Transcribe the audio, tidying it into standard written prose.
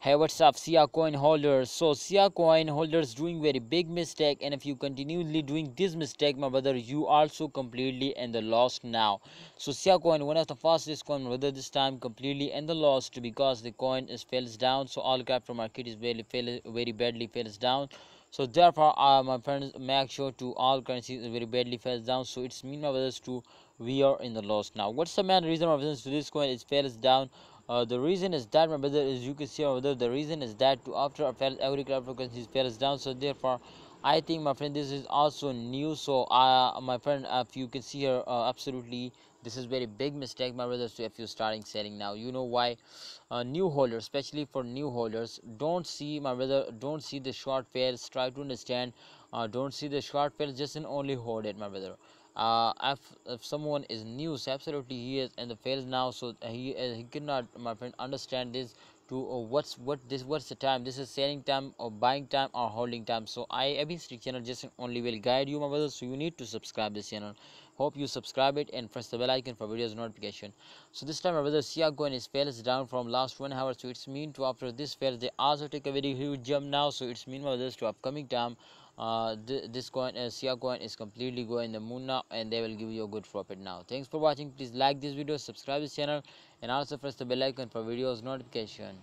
Hey, what's up, Siacoin holders? So Siacoin holders doing very big mistake, and if you continually doing this mistake, my brother, you also completely in the loss now. So Siacoin, one of the fastest coin, my brother, this time completely in the loss because the coin is falls down. So all crypto market is very badly falls down. So therefore, my friends, make sure to all currencies very badly falls down. So it's mean, my brothers, to we are in the loss now. What's the main reason, my brothers, to this coin is falls down? The reason is that, my brother, is you can see over there, the reason is that to after every cryptocurrency falls down. So therefore, I think, my friend, this is also new. So my friend, if you can see here, absolutely this is very big mistake, my brother. So if you're starting selling now, you know why. New holders, especially for new holders, don't see, my brother, don't see the short fails, try to understand. Don't see the short fails, just and only hold it, my brother. If someone is new, so absolutely he is in the fails now. So he cannot, my friend, understand this to what's the time, this is selling time or buying time or holding time. So I every channel just only will guide you, my brother. So you need to subscribe this channel. Hope you subscribe it and press the bell icon for videos notification. So this time, my brother, Siacoin is fails down from last 1 hour. So it's mean to after this fails they also take a very huge jump now. So it's mean, my brothers, to upcoming time, this coin, Siacoin, is completely going the moon now, and they will give you a good profit now. Thanks for watching. Please like this video, subscribe this channel, and also press the bell icon for videos notification.